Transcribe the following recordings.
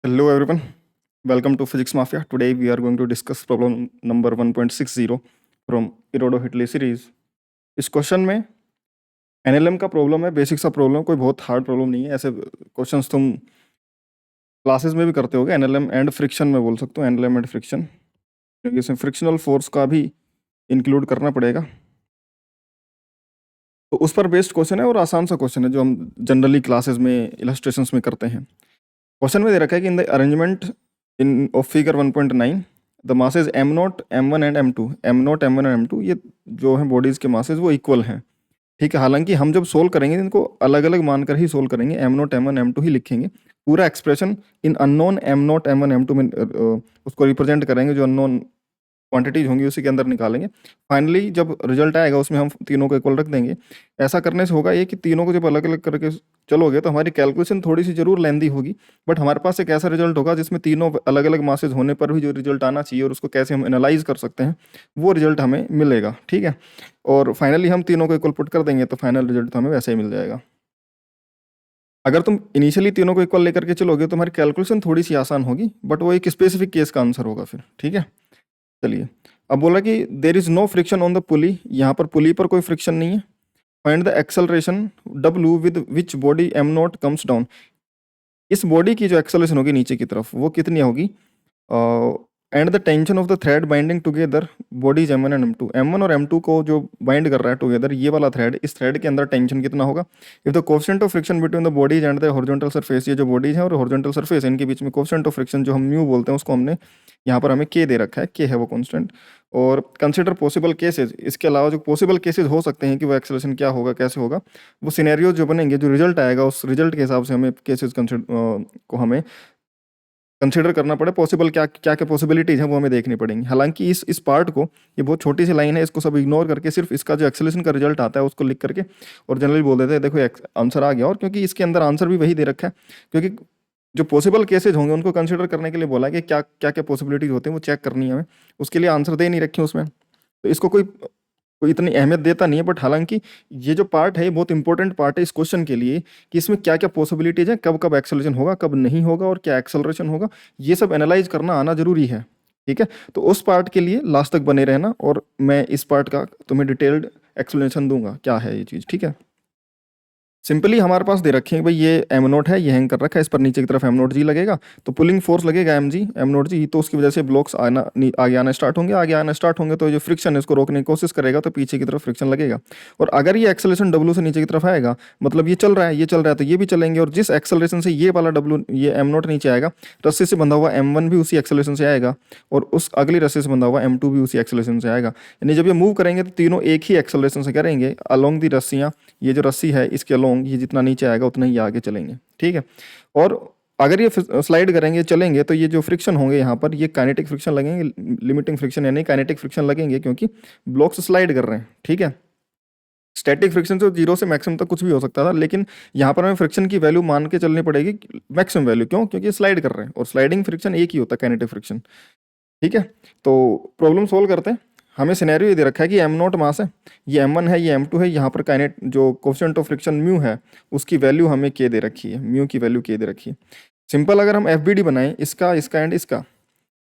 Hello everyone, welcome to Physics Mafia. Today we are going to discuss problem number 1.60 from Irodo Hitley series. इस question में NLM का problem है, basic सा problem, कोई बहुत hard problem नहीं है। ऐसे क्वेश्चंस तुम क्लासेस में भी करते होगे। एनएलएम एंड फ्रिक्शन में बोल सकते हो, एनएलएम एंड फ्रिक्शन, क्योंकि इसमें फ्रिक्शनल फोर्स का भी इंक्लूड करना पड़ेगा। तो उस पर बेस्ड क्वेश्चन है और आसान सा क्वेश्चन है जो हम जनरली क्लासेस में इलस्ट्रेशंस में करते हैं। क्वेश्चन में दे रखा है कि in the arrangement in of figure 1.9 the masses m0, m1 and m2, m0, m1 and m2 ये जो है बॉडीज के मासेज वो इक्वल हैं। ठीक है, हालांकि हम जब सोल्व करेंगे इनको अलग अलग मानकर ही सोल्व करेंगे, m0, m1, m2 ही लिखेंगे। पूरा expression in unknown m0, m1, m2 में उसको रिप्रेजेंट करेंगे, जो अननोन क्वांटिटीज होंगी उसी के अंदर निकालेंगे। फाइनली जब रिजल्ट आएगा उसमें हम तीनों को इक्वल रख देंगे। ऐसा करने से होगा ये कि तीनों को जब अलग अलग करके चलोगे तो हमारी कैलकुलेशन थोड़ी सी जरूर लेंदी होगी, बट हमारे पास एक ऐसा रिजल्ट होगा जिसमें तीनों अलग अलग मासेज होने पर भी जो रिजल्ट आना चाहिए और उसको कैसे हम एनालाइज कर सकते हैं वो रिजल्ट हमें मिलेगा। ठीक है, और फाइनली हम तीनों को इक्वल पुट कर देंगे तो फाइनल रिजल्ट हमें वैसे ही मिल जाएगा। अगर तुम इनिशियली तीनों को इक्वल लेकर के चलोगे तो हमारी कैलकुलेशन थोड़ी सी आसान होगी, बट वो एक स्पेसिफिक केस का आंसर होगा फिर। ठीक है, चलिए। अब बोला कि there is no friction on the pulley, यहाँ पर पुली पर कोई फ्रिक्शन नहीं है। Find the acceleration W with which body m0 comes down. इस बॉडी की जो एक्सेलरेशन होगी नीचे की तरफ वो कितनी होगी, and the tension of the thread binding together bodies m1 and m2। m1 और m2 को जो बाइंड कर रहा है टुगेदर, ये वाला थ्रेड, इस थ्रेड के अंदर टेंशन कितना होगा। If the coefficient of friction between the bodies and the horizontal surface, ये जो बॉडीज है और हॉरिजॉन्टल सरफेस इनके बीच में कोफिशिएंट ऑफ फ्रिक्शन जो हम म्यू बोलते हैं उसको हमने यहाँ पर हमें k दे रखा है, k है वो कांस्टेंट। और कंसिडर पॉसिबल केसेस, इसके अलावा जो पॉसिबल केसेस हो सकते हैं कि वो एक्सेलरेशन क्या होगा, कैसे होगा, वो सिनेरियो जो बनेंगे, जो रिजल्ट आएगा उस रिजल्ट के हिसाब से हमें केसेस को हमें कंसिडर करना पड़े। पॉसिबल क्या क्या क्या पॉसिबिलिटीज हैं वो हमें देखनी पड़ेंगी। हालांकि इस पार्ट को, ये बहुत छोटी सी लाइन है, इसको सब इग्नोर करके सिर्फ इसका जो एक्सेलरेशन का रिजल्ट आता है उसको लिख करके और जनरली बोल देते हैं देखो आंसर आ गया। और क्योंकि इसके अंदर आंसर भी वही दे रखा है, क्योंकि जो पॉसिबल केसेज होंगे उनको कंसिडर करने के लिए बोला कि क्या क्या क्या पॉसिबिलिटीज होती हैं वो चेक करनी है हमें, उसके लिए आंसर दे नहीं रखे उसमें, तो इसको कोई इतनी अहमियत देता नहीं है। बट हालांकि ये जो पार्ट है ये बहुत इंपॉर्टेंट पार्ट है इस क्वेश्चन के लिए, कि इसमें क्या क्या पॉसिबिलिटीज है, कब कब एक्सेलरेशन होगा, कब नहीं होगा, और क्या एक्सेलरेशन होगा, ये सब एनालाइज करना आना जरूरी है। ठीक है, तो उस पार्ट के लिए लास्ट तक बने रहना और मैं इस पार्ट का तुम्हें डिटेल्ड एक्सप्लेनेशन दूंगा क्या है ये चीज़। ठीक है, सिंपली हमारे पास दे रखे हैं भाई ये m0 है, ये हैंग कर रखा है, इस पर नीचे की तरफ m0g लगेगा, तो पुलिंग फोर्स लगेगा m0g, तो उसकी वजह से ब्लॉक्स आगे आना स्टार्ट होंगे, तो जो फ्रिक्शन है उसको रोकने की कोशिश करेगा तो पीछे की तरफ फ्रिक्शन लगेगा। और अगर ये एक्सेलरेशन W से नीचे की तरफ आएगा, मतलब ये चल रहा है तो ये भी चलेंगे, और जिस एक्सेलरेशन से ये वाला W, ये m0 नीचे आएगा, रस्सी से बंधा हुआ m1 भी उसी एक्सेलरेशन से आएगा, और उस अगली रस्सी से बंधा हुआ m2 भी उसी एक्सेलरेशन से आएगा। यानी जब ये मूव करेंगे तो तीनों एक ही एक्सेलरेशन से करेंगे अलोंग दी रस्सियाँ, ये जो रस्सी है इसके अलोंग, ये जितना नीचे आएगा उतना ही आगे चलेंगे। ठीक है, और अगर ये स्लाइड करेंगे चलेंगे तो ये जो फ्रिक्शन होंगे यहाँ पर, ये काइनेटिक फ्रिक्शन लगेंगे, लिमिटिंग फ्रिक्शन यानी काइनेटिक फ्रिक्शन लगेंगे, क्योंकि ब्लॉक्स स्लाइड कर रहे हैं। ठीक है, स्टैटिक फ्रिक्शन तो 0 से मैक्सिमम तक कुछ भी हो सकता था, लेकिन यहाँ पर हमें फ्रिक्शन की वैल्यू मान के चलनी पड़ेगी मैक्सिमम वैल्यू। क्यों? क्योंकि स्लाइड कर रहे हैं और स्लाइडिंग फ्रिक्शन एक ही होता है, काइनेटिक फ्रिक्शन। ठीक है, तो प्रॉब्लम सोल्व करते हैं। हमें सिनेरियो ये दे रखा है कि m0 मास है, ये m1 है, ये m2 है, यहाँ पर काइनेट जो कोफिशिएंट ऑफ फ्रिक्शन म्यू है उसकी वैल्यू हमें k दे रखी है, म्यू की वैल्यू k दे रखी है। सिंपल अगर हम FBD बनाएं, इसका एंड इसका,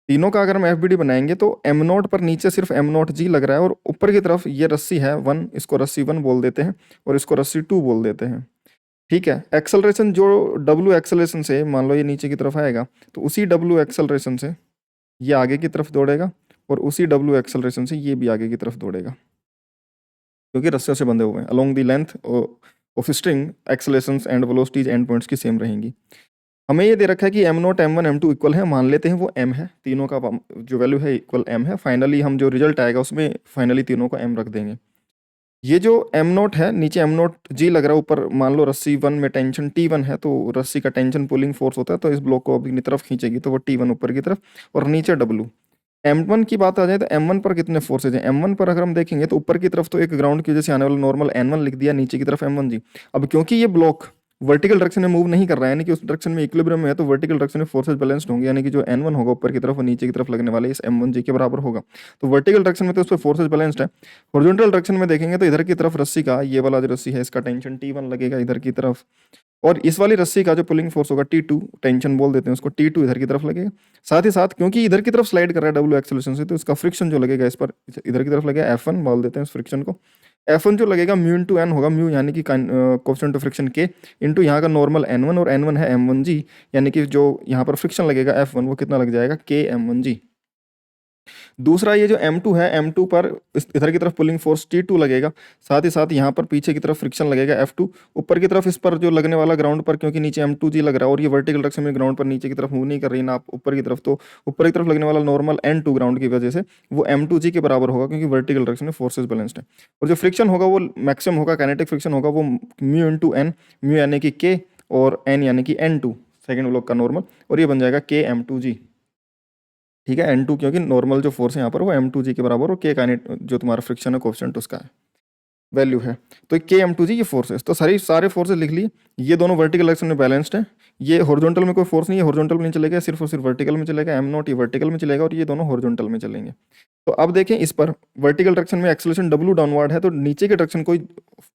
तीनों का अगर हम FBD बनाएंगे तो m0 पर नीचे सिर्फ m0g लग रहा है, और ऊपर की तरफ ये रस्सी है 1, इसको रस्सी 1 बोल देते हैं और इसको रस्सी 2 बोल देते हैं। ठीक है, एक्सेलरेशन जो W एक्सेलरेशन से मान लो ये नीचे की तरफ आएगा, तो उसी W एक्सेलरेशन से ये आगे की तरफ दौड़ेगा, और उसी W एक्सेलरेशन से ये भी आगे की तरफ दौड़ेगा, क्योंकि रस्सियों से बंधे हुए हैं। Along the length of string accelerations and velocities and points की सेम रहेंगी। हमें ये दे रखा है कि m0, m1, m2 इक्वल है, मान लेते हैं वो m है, तीनों का जो वैल्यू है इक्वल m है। फाइनली हम जो रिजल्ट आएगा उसमें फाइनली तीनों को m रख देंगे। ये जो m0 है, नीचे m0g लग रहा है, ऊपर मान लो रस्सी 1 में टेंशन T1 है, तो रस्सी का टेंशन पुलिंग फोर्स होता है, तो इस ब्लॉक को अपनी तरफ खींचेगी, तो वो T1 ऊपर की तरफ, और नीचे W। m1 की बात आ जाए तो m1 पर कितने फोर्सेज हैं, m1 पर अगर हम देखेंगे तो ऊपर की तरफ तो एक ग्राउंड की वजह से आने वाला नॉर्मल n1 लिख दिया, नीचे की तरफ m1g। अब क्योंकि ये ब्लॉक वर्टिकल डायरेक्शन में मूव नहीं कर रहा है, यानी कि उस डायरेक्शन में इक्विलिब्रियम में है, तो वर्टिकल डायरेक्शन में फोर्सेज बैलेंस्ड होंगे, यानी कि जो n1 होगा ऊपर की तरफ और नीचे की तरफ लगने वाले इस m1g के बराबर होगा। तो वर्टिकल डायरेक्शन में तो उस पर फोर्सेज बैलेंस्ड है। हॉरिजॉन्टल डायरेक्शन में देखेंगे तो इधर की तरफ रस्सी का, ये वाला जो रस्सी है, इसका टेंशन T1 लगेगा इधर की तरफ, और इस वाली रस्सी का जो पुलिंग फोर्स होगा T2, टेंशन बोल देते हैं उसको, T2 इधर की तरफ लगेगा। साथ ही साथ क्योंकि इधर की तरफ स्लाइड कर रहा है डब्ल्यू एक्सेलरेशन से, तो इसका फ्रिक्शन जो लगेगा इस पर इधर की तरफ लगेगा F1 बोल देते हैं इस फ्रिक्शन को। F1 जो लगेगा म्यू इंटू एन होगा, म्यू यानी कि कोफिशिएंट ऑफ फ्रिक्शन के इंटू यहाँ का नॉर्मल N1, और N1 है M1G, यानी कि जो यहाँ पर फ्रिक्शन लगेगा F1 वो कितना लग जाएगा K M1G। दूसरा ये जो M2 है, M2 पर इधर की तरफ पुलिंग फोर्स T2 लगेगा, साथ ही साथ यहाँ पर पीछे की तरफ फ्रिक्शन लगेगा F2, ऊपर की तरफ इस पर जो लगने वाला ग्राउंड पर, क्योंकि नीचे M2G लग रहा है और ये वर्टिकल डायरेक्शन में ग्राउंड पर नीचे की तरफ मूव नहीं कर रही ना आप ऊपर की तरफ, तो ऊपर की तरफ लगने वाला नॉर्मल N2 ग्राउंड की वजह से वो M2G के बराबर होगा, क्योंकि वर्टिकल डायरेक्शन में फोर्सेज बैलेंस्ड है। और जो फ्रिक्शन होगा वो मैक्सिमम होगा, काइनेटिक फ्रिक्शन होगा वो म्यू इंटू एन, म्यू यानी कि K और N यानी कि N2 सेकेंड ब्लॉक का नॉर्मल, और ये बन जाएगा K M2G। ठीक है, N2 क्योंकि नॉर्मल जो फोर्स है यहाँ पर वो M2G के बराबर, और K काइनेट जो तुम्हारा फ्रिक्शन है कोएफिशिएंट उसका है वैल्यू है, तो K M2G ये फोर्स है। तो सारे फोर्सेस लिख लिए, ये दोनों वर्टिकल डायरेक्शन में बैलेंस्ड है, ये हॉरिजॉन्टल में कोई फोर्स नहीं है, हॉरिजॉन्टल में नहीं चलेगा, सिर्फ और सिर्फ वर्टिकल में चलेगा, M0 ये वर्टिकल में चलेगा और ये दोनों हॉरिजॉन्टल में चलेंगे। तो अब देखें इस पर वर्टिकल डायरेक्शन में एक्सेलरेशन W डाउनवर्ड है, तो नीचे के डायरेक्शन को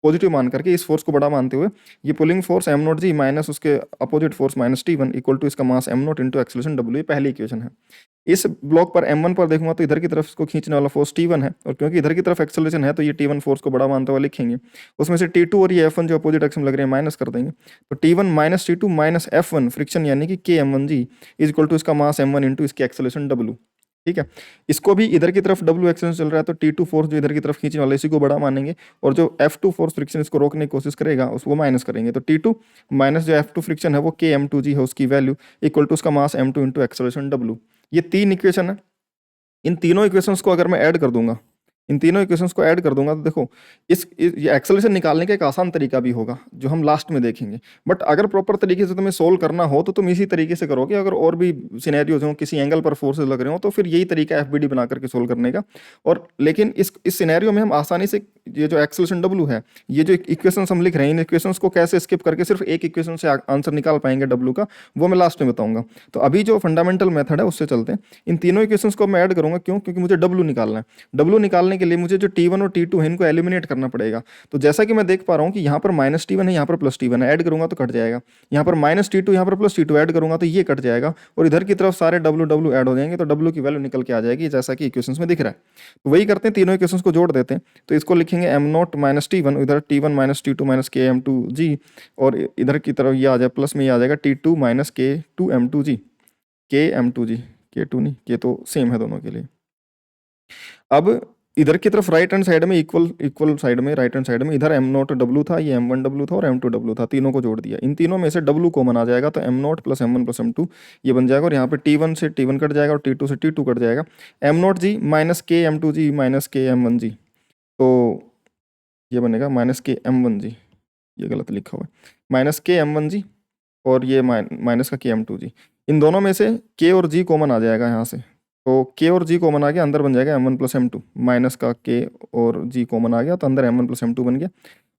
पॉजिटिव मान करके इस फोर्स को बड़ा मानते हुए ये पुलिंग फोर्स M0G माइनस उसके opposite force minus T1 equal to इसका mass M0 into acceleration W, ये पहली इक्वेशन है। इस ब्लॉक पर M1 पर देखूंगा तो इधर की तरफ इसको खींचने वाला फोर्स T1 है, और क्योंकि इधर की तरफ एक्सेलरेशन है तो ये T1 फोर्स को बड़ा मानते हुए लिखेंगे, उसमें से T2 और ये F1 जो अपोजिट डायरेक्शन में लग रहे हैं माइनस कर देंगे, तो T1 minus T2 minus F1 friction यानी कि K M1G is equal to इसका मास M1 इंटू इसकी एक्सेलरेशन W। ठीक है, इसको भी इधर की तरफ W एक्सेलरेशन चल रहा है तो T2 फोर्स जो इधर की तरफ खींचने वाला है इसी को बड़ा मानेंगे, और जो F2 फोर्स फ्रिक्शन इसको रोकने की कोशिश करेगा उसको माइनस करेंगे, तो T2 माइनस जो F2 फ्रिक्शन है वो K M2G है उसकी वैल्यू इक्वल टू उसका मास M2 इंटू एक्सेलरेशन W। ये तीन इक्वेशन है, इन तीनों इक्वेशंस को अगर मैं ऐड कर दूंगा, इन तीनों इक्वेशंस को ऐड कर दूंगा तो देखो ये एक्सेलरेशन निकालने का एक आसान तरीका भी होगा जो हम लास्ट में देखेंगे, बट अगर प्रॉपर तरीके से तुम्हें सोल्व करना हो तो तुम इसी तरीके से करोगे। अगर और भी सिनेरियोज हो, किसी एंगल पर फोर्सेस लग रहे हो, तो फिर यही तरीका एफबीडी बना करके सोल्व करने का। और लेकिन इस सिनेरियो में हम आसानी से ये जो एक्सेलरेशन डब्ल्यू है, ये जो इक्वेशंस हम लिख रहे हैं, इन इक्वेशंस को कैसे स्किप करके सिर्फ एक इक्वेशन से आंसर निकाल पाएंगे डब्ल्यू का, वो मैं लास्ट में बताऊंगा। तो अभी जो फंडामेंटल मेथड है उससे चलते हैं। इन तीनों इक्वेशंस को मैं ऐड करूंगा, क्यों? क्योंकि मुझे डब्ल्यू निकालना है। डब्ल्यू निकालने के लिए मुझे जो T1 और T2 है इनको एलिमिनेट करना पड़ेगा। तो जैसा कि मैं देख पा रहा हूँ कि यहाँ पर माइनस T1 है, यहाँ पर प्लस T1 है, ऐड करूंगा तो कट जाएगा। यहाँ पर माइनस T2, यहाँ पर प्लस T2 ऐड करूंगा तो ये कट जाएगा, और इधर की तरफ सारे डब्ल्यू ऐड हो जाएंगे, तो डब्ल्यू की वैल्यू निकल के आ जाएगी जैसा कि इक्वेशंस में दिख रहा है। तो वही करते हैं, तीनों इक्वेशंस को जोड़ देते हैं। तो इसको लिखेंगे M0 माइनस T1, इधर T1 minus T2 minus K M2G, और इधर की तरफ ये आ जाए प्लस में, ये आ जाएगा T2 minus K2 M2G, K M2G, K2 नहीं, K तो सेम है दोनों के लिए। अब इधर की तरफ राइट हैंड साइड में इक्वल साइड में, राइट हैंड साइड में इधर M0 W था, ये M1 W था और M2 W था, तीनों को जोड़ दिया। इन तीनों में से W कॉमन आ जाएगा, तो M0 plus M1 plus M2 ये बन जाएगा, और यहाँ पे T1 से T1 कट जाएगा और T2 से T2 कट जाएगा। M0G minus K M2G minus K M1G, तो ये बनेगा माइनस K M1G, ये गलत लिखा हुआ है, माइनस K M1G, और ये माइनस का K M2G। इन दोनों में से K और G कॉमन आ जाएगा यहाँ से, तो K और G कॉमन आ गया, अंदर बन जाएगा M1 प्लस M2, माइनस का K और G कॉमन आ गया तो अंदर M1 प्लस M2 बन गया,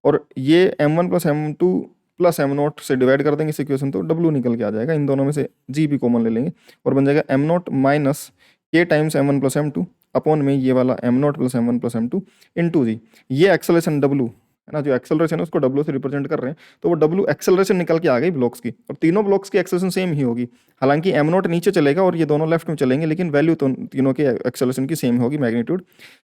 और ये M1 plus M2 plus M0 से डिवाइड कर देंगे इस इक्वेशन, तो W निकल के आ जाएगा। इन दोनों में से G भी कॉमन ले लेंगे और बन जाएगा M0 minus K times M1 plus M2 upon में ये वाला M0 plus M1 plus M2 into G। ये एक्सेलरेशन W है ना, जो एक्सेलरेशन है उसको W से रिप्रेजेंट कर रहे हैं, तो वो W एक्सेलरेशन निकल के आ गई ब्लॉक्स की, और तीनों ब्लॉक्स की एक्सेलरेशन सेम ही होगी। हालांकि M0 नीचे चलेगा और ये दोनों लेफ्ट में चलेंगे, लेकिन वैल्यू तो तीनों के एक्सेलरेशन की सेम होगी, मैग्नीट्यूड।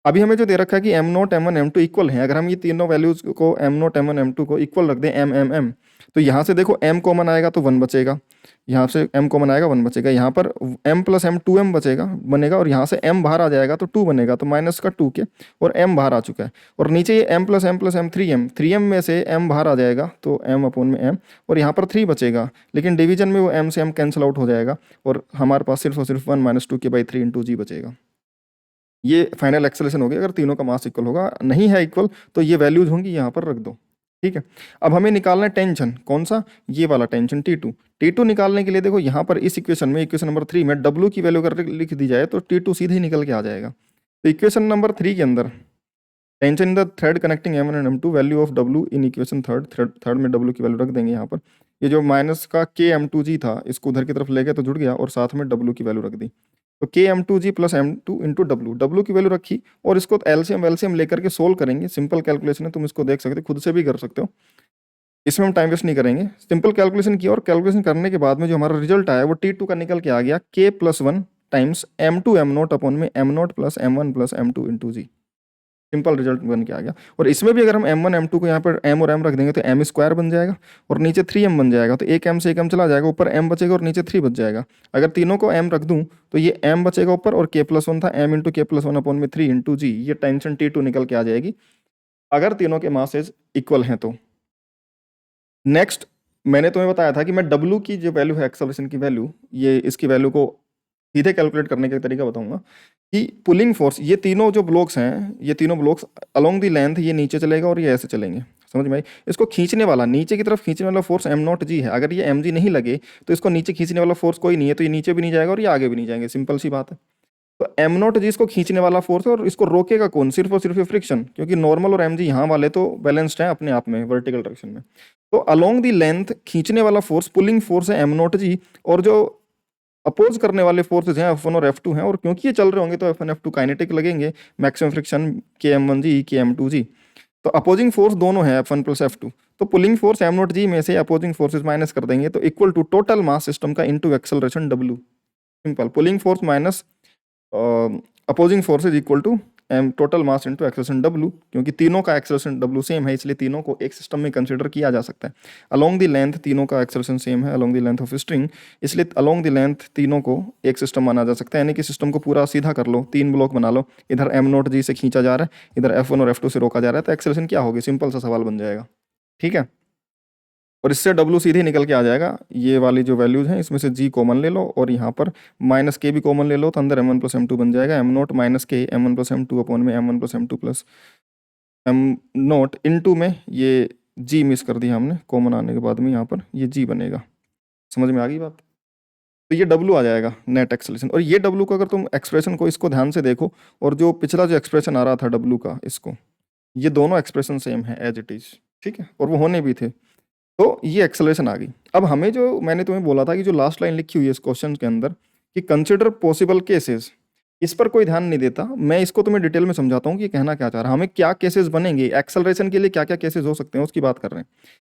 अभी हमें जो दे रखा है कि M0 M1 M2 इक्वल है, अगर हम ये तीनों वैल्यूज को M0 M1 M2 को इक्वल रख दें M, तो यहाँ से देखो M कॉमन आएगा तो 1 बचेगा, यहाँ से M कॉमन आएगा 1 बचेगा, यहाँ पर M प्लस M 2M बनेगा, और यहाँ से M बाहर आ जाएगा तो 2 बनेगा, तो माइनस का 2 के, और M बाहर आ चुका है, और नीचे ये M प्लस M 3M में से M बाहर आ जाएगा तो M अपॉन में M, और यहाँ पर 3 बचेगा, लेकिन डिवीजन में वो M से M कैंसिल आउट हो जाएगा, और हमारे पास सिर्फ और सिर्फ 1 माइनस 2 के बाई 3 इंटू G बचेगा। ये फाइनल एक्सेलरेशन हो गया अगर तीनों का मास इक्वल होगा। नहीं है इक्वल तो ये वैल्यूज होंगी यहाँ पर रख दो, ठीक है। अब हमें निकालना है टेंशन, कौन सा? ये वाला टेंशन T2 निकालने के लिए देखो यहाँ पर इस इक्वेशन में, इक्वेशन नंबर 3 में W की वैल्यू अगर लिख दी जाए तो T2 सीधे ही निकल के आ जाएगा। तो इक्वेशन नंबर 3 के अंदर tension in the thread connecting M1 and M2, value of W in equation third में W की वैल्यू रख देंगे यहाँ पर। ये जो माइनस का K M2G था इसको उधर की तरफ ले गए तो जुड़ गया, और साथ में W की वैल्यू रख दी, तो K M2G plus M2 into W की वैल्यू रखी, और इसको एलसीएम लेकर के सोल्व करेंगे। सिंपल कैलकुलेशन है, तुम इसको देख सकते हो, खुद से भी कर सकते हो। इसमें हम टाइम वेस्ट नहीं करेंगे, सिंपल कैलकुलेशन किया और कैलकुलेशन करने के बाद में जो हमारा रिजल्ट आया वो T2 का निकल के आ गया K+1 times M2 M0 upon में M0 plus M1 plus M2 into G. Simple result बन के आ गया। और इसमें भी अगर हम M1 M2 को यहाँ पर M और M रख देंगे तो M स्क्वायर बन जाएगा और नीचे 3M बन जाएगा, तो एक M से एक M चला जाएगा, ऊपर M बचेगा और नीचे 3 बच जाएगा। अगर तीनों को M रख दूं तो ये M बचेगा ऊपर और K+1 था, M इंटू K+1 अपॉन में 3 इंटू जी, ये टेंशन T2 निकल के आ जाएगी अगर तीनों के मासेज इक्वल हैं तो। नेक्स्ट मैंने तुम्हें बताया था कि मैं W की जो वैल्यू है, एक्सेलरेशन की वैल्यू, ये इसकी वैल्यू को सीधे कैलकुलेट करने का तरीका बताऊंगा कि पुलिंग फोर्स, ये तीनों जो ब्लॉक्स हैं, ये तीनों ब्लॉक्स अलोंग दी लेंथ ये नीचे चलेगा और ये ऐसे चलेंगे, समझ में आई। इसको खींचने वाला, नीचे की तरफ खींचने वाला फोर्स M0G है। अगर ये mg नहीं लगे तो इसको नीचे खींचने वाला फोर्स कोई नहीं है, तो ये नीचे भी नहीं जाएगा और ये आगे भी नहीं जाएंगे, सिंपल सी बात है। तो M0G इसको खींचने वाला फोर्स है और इसको रोकेगा कौन? सिर्फ और सिर्फ फ्रिक्शन, क्योंकि नॉर्मल और mg यहाँ वाले तो बैलेंस्ड हैं अपने आप में वर्टिकल डायरेक्शन में। तो अलोंग दी लेंथ खींचने वाला फोर्स पुलिंग फोर्स है M0G, और जो अपोज करने वाले फोर्सेज हैं F1 और F2 हैं, और क्योंकि ये चल रहे होंगे तो F1 F2 काइनेटिक लगेंगे, मैक्सिमम फ्रिक्शन KM1G KM2G। तो अपोजिंग फोर्स दोनों है F1 प्लस F2, तो पुलिंग फोर्स M0G में से अपोजिंग फोर्सेज माइनस कर देंगे तो equal to total mass system का into acceleration W। Simple, pulling force minus opposing force is equal to total mass into acceleration W, क्योंकि तीनों का एक्सेलरेशन W सेम है इसलिए तीनों को एक सिस्टम में कंसीडर किया जा सकता है। अलोंग द लेंथ तीनों का एक्सेलरेशन सेम है, along the length of string, इसलिए अलोंग द लेंथ तीनों को एक सिस्टम माना जा सकता है। यानी कि सिस्टम को पूरा सीधा कर लो, 3 ब्लॉक बना लो, इधर M0G से खींचा जा रहा है, इधर F1 और F2 से रोका जा रहा है, तो एक्सेलरेशन क्या होगी? सिंपल सा सवाल बन जाएगा, ठीक है। और इससे W सीधे निकल के आ जाएगा, ये वाली जो वैल्यूज हैं इसमें से G कॉमन ले लो और यहाँ पर माइनस K भी कॉमन ले लो, तो अंदर M1 प्लस M2 बन जाएगा, M0 minus K M1 plus M2 upon में M1 plus M2 plus M0 into में ये G मिस कर दिया हमने कॉमन आने के बाद में, यहाँ पर ये G बनेगा। समझ में आ गई बात? तो ये W आ जाएगा नेट एक्सेलरेशन। और ये W को अगर तुम एक्सप्रेशन को इसको ध्यान से देखो, और जो पिछला जो एक्सप्रेशन आ रहा था W का, इसको, ये दोनों एक्सप्रेशन सेम है एज इट इज, ठीक है, और वो होने भी थे। तो ये एक्सेलरेशन आ गई। अब हमें जो मैंने तुम्हें बोला था कि जो लास्ट लाइन लिखी हुई है इस क्वेश्चन के अंदर कि कंसिडर पॉसिबल केसेस, इस पर कोई ध्यान नहीं देता। मैं इसको तुम्हें डिटेल में समझाता हूँ कि कहना क्या चाह रहा है, हमें क्या केसेस बनेंगे एक्सेलरेशन के लिए, क्या क्या केसेस हो सकते हैं उसकी बात कर रहे हैं।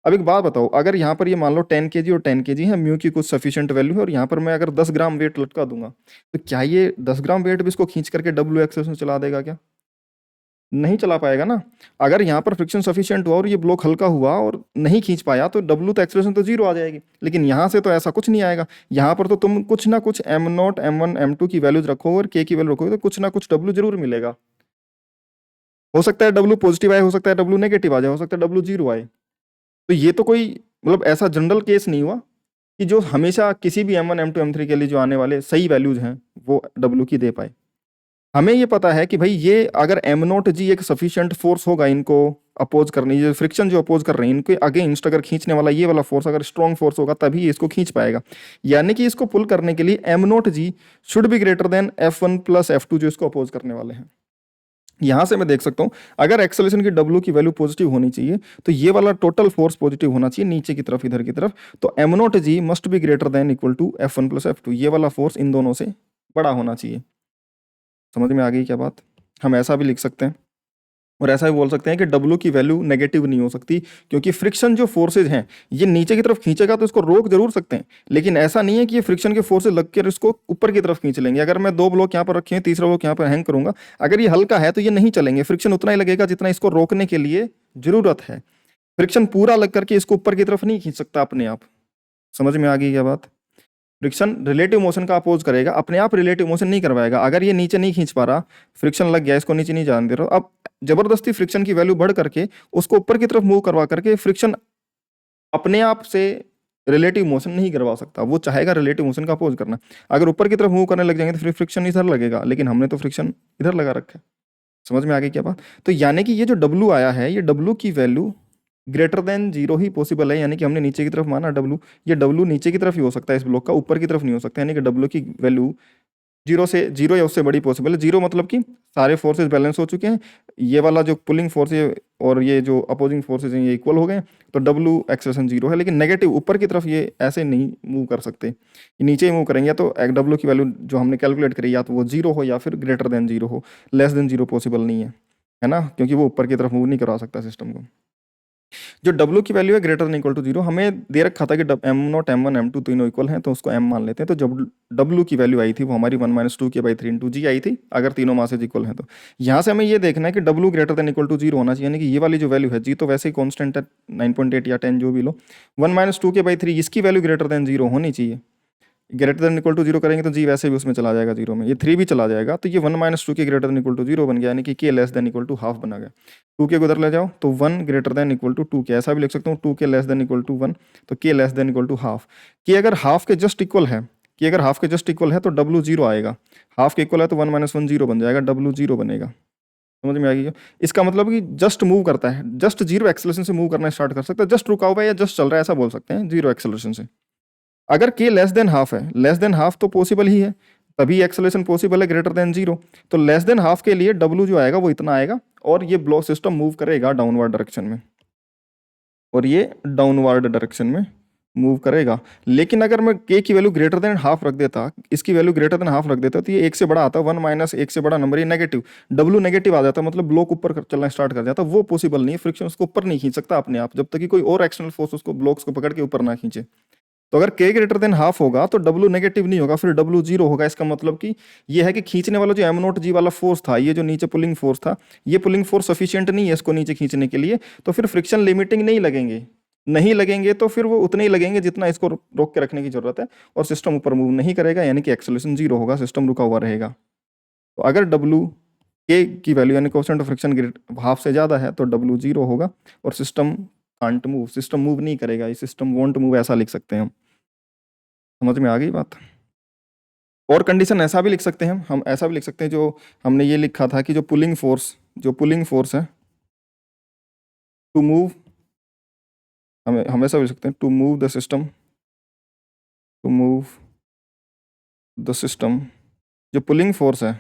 अब एक बात बताओ, अगर यहाँ पर ये मान लो 10 kg और 10 kg है, म्यू की कुछ सफिशिएंट वैल्यू है, और यहाँ पर मैं अगर 10 ग्राम वेट लटका दूंगा, तो क्या ये 10 ग्राम वेट भी इसको खींच करके W एक्सेलरेशन चला देगा? क्या नहीं चला पाएगा ना। अगर यहाँ पर फ्रिक्शन सफिशिएंट हुआ और ये ब्लॉक हल्का हुआ और नहीं खींच पाया तो W तो एक्सेलरेशन तो 0 आ जाएगी। लेकिन यहाँ से तो ऐसा कुछ नहीं आएगा, यहाँ पर तो तुम कुछ ना कुछ M0 M1 M2 की वैल्यूज रखो और K की वैल्यू रखोगे तो कुछ ना कुछ W जरूर मिलेगा। हो सकता है W पॉजिटिव आए, हो सकता है W नेगेटिव आ जाए, हो सकता है W 0 आए। तो ये तो कोई मतलब ऐसा जनरल केस नहीं हुआ कि जो हमेशा किसी भी M1 M2 M3 के लिए जो आने वाले सही वैल्यूज हैं वो W की दे पाए। हमें ये पता है कि भाई ये अगर M0G एक सफिशिएंट फोर्स होगा इनको अपोज करने, ये फ्रिक्शन जो अपोज कर रहे हैं इनके अगेंस्ट अगर खींचने वाला ये वाला फोर्स अगर स्ट्रॉन्ग फोर्स होगा तभी इसको खींच पाएगा। यानी कि इसको पुल करने के लिए M0G should be greater then F1 plus F2 जो इसको अपोज करने वाले हैं। यहां से मैं देख सकता हूं अगर एक्सेलरेशन की W की वैल्यू पॉजिटिव होनी चाहिए तो ये वाला टोटल फोर्स पॉजिटिव होना चाहिए नीचे की तरफ, इधर की तरफ। तो M0G must be greater than equal to F1 plus F2, ये वाला फोर्स इन दोनों से बड़ा होना चाहिए। समझ में आ गई क्या बात? हम ऐसा भी लिख सकते हैं और ऐसा भी बोल सकते हैं कि W की वैल्यू नेगेटिव नहीं हो सकती, क्योंकि फ्रिक्शन जो फोर्सेज हैं ये नीचे की तरफ खींचेगा तो इसको रोक जरूर सकते हैं, लेकिन ऐसा नहीं है कि ये फ्रिक्शन के फोर्सेज लग कर इसको ऊपर की तरफ खींच लेंगे। अगर मैं 2 ब्लॉक यहाँ पर रखे हैं, तीसरा ब्लॉक यहाँ पर हैंग करूंगा, अगर ये हल्का है तो ये नहीं चलेंगे, फ्रिक्शन उतना ही लगेगा जितना इसको रोकने के लिए जरूरत है। फ्रिक्शन पूरा लग करके इसको ऊपर की तरफ नहीं खींच सकता अपने आप। समझ में आ गई क्या बात? फ्रिक्शन रिलेटिव मोशन का अपोज करेगा, अपने आप रिलेटिव मोशन नहीं करवाएगा। अगर ये नीचे नहीं खींच पा रहा, फ्रिक्शन लग गया, इसको नीचे नहीं जाने दे रहा, अब जबरदस्ती फ्रिक्शन की वैल्यू बढ़ करके उसको ऊपर की तरफ मूव करवा करके फ्रिक्शन अपने आप से रिलेटिव मोशन नहीं करवा सकता, वो चाहेगा रिलेटिव मोशन का अपोज करना। अगर ऊपर की तरफ मूव करने लग जाएंगे तो फिर फ्रिक्शन इधर लगेगा, लेकिन हमने तो फ्रिक्शन इधर लगा रखा है। समझ में आ गई क्या बात? तो यानी कि ये जो W आया है, ये W की वैल्यू ग्रेटर देन 0 ही पॉसिबल है। यानी कि हमने नीचे की तरफ माना W, ये W नीचे की तरफ ही हो सकता है इस ब्लॉक का, ऊपर की तरफ नहीं हो सकता। यानी कि W की वैल्यू 0 या उससे बड़ी पॉसिबल है। 0 मतलब कि सारे फोर्सेज बैलेंस हो चुके हैं, ये वाला जो पुलिंग फोर्स है और ये जो अपोजिंग फोर्सेज हैं ये इक्वल हो गए, तो W एक्सेलरेशन 0 है। लेकिन नेगेटिव ऊपर की तरफ ये ऐसे नहीं मूव कर सकते, ये नीचे ही मूव करेंगे। तो W की वैल्यू जो हमने कैलकुलेट करी या तो वो 0 हो या फिर ग्रेटर देन 0 हो, लेस देन 0 पॉसिबल नहीं है ना, क्योंकि वो ऊपर की तरफ मूव नहीं करवा सकता सिस्टम को। जो W की वैल्यू है ग्रेटर देन इक्वल टू 0, हमें दे रखा था कि M0 M1 M2 तीनों इक्वल हैं, तो उसको M मान लेते हैं। तो जब W की वैल्यू आई थी वो हमारी 1 - 2k/3 इंटू जी आई थी, अगर तीनों मासेज इक्वल हैं तो। यहाँ से हमें ये देखना है कि W greater than equal to 0 होना चाहिए, यानी कि ये वाली जो वैल्यू है, जी तो वैसे ही कॉन्स्टेंट है 9.8 या 10 जो भी लो, 1 - 2k/3 इसकी वैल्यू ग्रेटर देन 0 होनी चाहिए। ग्रेटर देन इक्वल टू 0 करेंगे तो जी वैसे भी उसमें चला जाएगा 0 में, ये 3 भी चला जाएगा, तो ये 1 - 2k greater than equal to 0 बन गया, यानी कि k less than equal to half बना गया। 2k को उधर ले जाओ तो 1 greater than equal to 2k, ऐसा भी लिख सकता हूँ 2k less than equal to 1, तो k less than equal to half. k अगर हाफ के जस्ट इक्वल है, k अगर हाफ के जस्ट इक्वल है तो w 0 आएगा, हाफ के इक्वल है तो 1 - 1 0 बन जाएगा, w 0 बनेगा। समझ में आ गई? इसका मतलब कि जस्ट मूव करता है, जस्ट जीरो एक्सेलरेशन से मूव करना स्टार्ट कर सकता है, जस्ट रुका हुआ है या जस्ट चल रहा है, ऐसा बोल सकते हैं जीरो एक्सेलरेशन से। अगर k लेस देन हाफ है, लेस देन हाफ तो पॉसिबल ही है, तभी एक्सेलरेशन पॉसिबल है ग्रेटर देन 0, तो लेस देन हाफ के लिए w जो आएगा वो इतना आएगा, और ये ब्लॉक सिस्टम मूव करेगा डाउनवर्ड डायरेक्शन में, और ये डाउनवर्ड डायरेक्शन में मूव करेगा। लेकिन अगर मैं k की वैल्यू ग्रेटर देन हाफ रख देता, इसकी वैल्यू ग्रेटर देन हाफ रख देता, तो ये 1 से बड़ा आता, 1 - 1 से बड़ा नंबर ये नेगेटिव, w नेगेटिव आ जाता, मतलब ब्लॉक ऊपर चलना स्टार्ट कर जाता। वो पॉसिबल नहीं है, फ्रिक्शन उसको ऊपर नहीं खींच सकता अपने आप, जब तक कि कोई और एक्सटर्नल फोर्स उसको ब्लॉक्स को पकड़ के ऊपर ना खींचे। तो अगर k ग्रेटर देन हाफ होगा तो w नेगेटिव नहीं होगा, फिर w 0 होगा। इसका मतलब कि ये है कि खींचने वाला जो m0g वाला फोर्स था, ये जो नीचे पुलिंग फोर्स था, ये पुलिंग फोर्स सफिशिएंट नहीं है इसको नीचे खींचने के लिए, तो फिर फ्रिक्शन लिमिटिंग नहीं लगेंगे तो फिर वो उतने ही लगेंगे जितना इसको रोक के रखने की जरूरत है, और सिस्टम ऊपर मूव नहीं करेगा, यानी कि एक्सेलरेशन 0 होगा, सिस्टम रुका हुआ रहेगा। तो अगर w k की वैल्यू यानी कोएफिशिएंट ऑफ फ्रिक्शन हाफ से ज़्यादा है तो w 0 होगा, और system can't move, system move नहीं करेगा, ये सिस्टम वॉन्ट मूव, ऐसा लिख सकते हैं हम। समझ में आ गई बात? और कंडीशन ऐसा भी लिख सकते हैं हम ऐसा भी लिख सकते हैं, जो हमने ये लिखा था कि जो पुलिंग फोर्स है टू मूव, हम ऐसा भी लिख सकते हैं to move the system, to move the system, जो पुलिंग फोर्स है,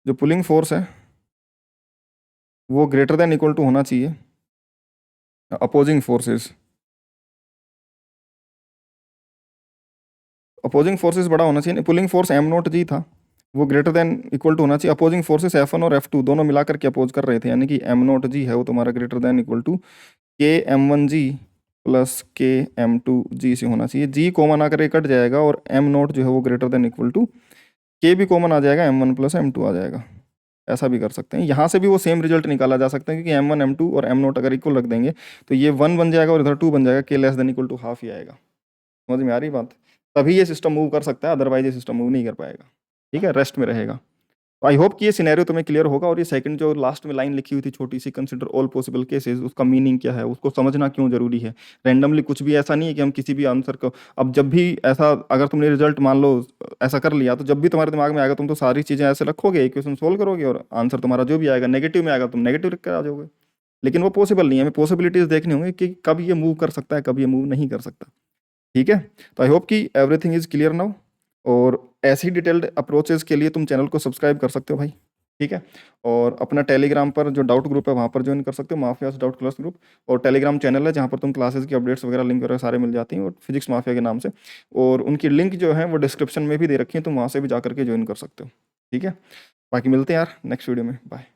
जो पुलिंग फोर्स है वो ग्रेटर देन इक्वल टू होना चाहिए अपोजिंग फोर्सेस, अपोजिंग फोर्सेस बड़ा होना चाहिए। पुलिंग फोर्स m0g था, वो ग्रेटर देन इक्वल टू होना चाहिए, अपोजिंग फोर्सेस f1 और f2 दोनों मिलाकर के अपोज कर रहे थे, यानी कि m0g है वो तुम्हारा greater than equal to k m1g plus k m2g से होना चाहिए। g कॉमन आकर के कट जाएगा, और m0 जो है वो greater than equal to k भी कॉमन आ जाएगा, m1 प्लस m2 आ जाएगा। ऐसा भी कर सकते हैं, यहाँ से भी वो सेम रिजल्ट निकाला जा सकता है, क्योंकि m1 m2 और m0 अगर इक्वल रख देंगे तो ये 1 बन जाएगा और इधर 2 बन जाएगा, k less than equal to half ही आएगा। समझ में आ रही बात? तभी ये सिस्टम मूव कर सकता है, अदरवाइज ये सिस्टम मूव नहीं कर पाएगा। ठीक है, रेस्ट में रहेगा। तो आई होप कि ये सिनेरियो तुम्हें क्लियर होगा, और ये सेकंड जो लास्ट में लाइन लिखी हुई थी छोटी सी, कंसिडर ऑल पॉसिबल केसेस, उसका मीनिंग क्या है, उसको समझना क्यों जरूरी है। रैंडमली कुछ भी ऐसा नहीं है कि हम किसी भी आंसर को, अब जब भी ऐसा अगर तुमने रिजल्ट मान लो ऐसा कर लिया, तो जब भी तुम्हारे दिमाग में आएगा तुम तो सारी चीज़ें ऐसे रखोगे, इक्वेशन सोल्व करोगे, और आंसर तुम्हारा जो भी आएगा नेगेटिव में आएगा, तुम नेगेटिव रख कर आ जाओगे। लेकिन वो पॉसिबल नहीं है, हमें पॉसिबिलिटीज देखनी होंगी कि कब ये मूव कर सकता है, कब ये मूव नहीं कर सकता। ठीक है, तो आई होप कि एवरीथिंग इज क्लियर नाउ, और ऐसी डिटेल्ड अप्रोचेस के लिए तुम चैनल को सब्सक्राइब कर सकते हो भाई। ठीक है, और अपना टेलीग्राम पर जो डाउट ग्रुप है वहाँ पर ज्वाइन कर सकते हो, माफियाज डाउट क्लास ग्रुप, और टेलीग्राम चैनल है जहाँ पर तुम क्लासेस की अपडेट्स वगैरह लिंक वगैरह सारे मिल जाती हैं, और फिजिक्स माफिया के नाम से, और उनकी लिंक जो है वो डिस्क्रिप्शन में भी दे रखी है, तुम वहाँ से भी जा करके ज्वाइन कर सकते हो। ठीक है, बाकी मिलते हैं यार नेक्स्ट वीडियो में, बाय।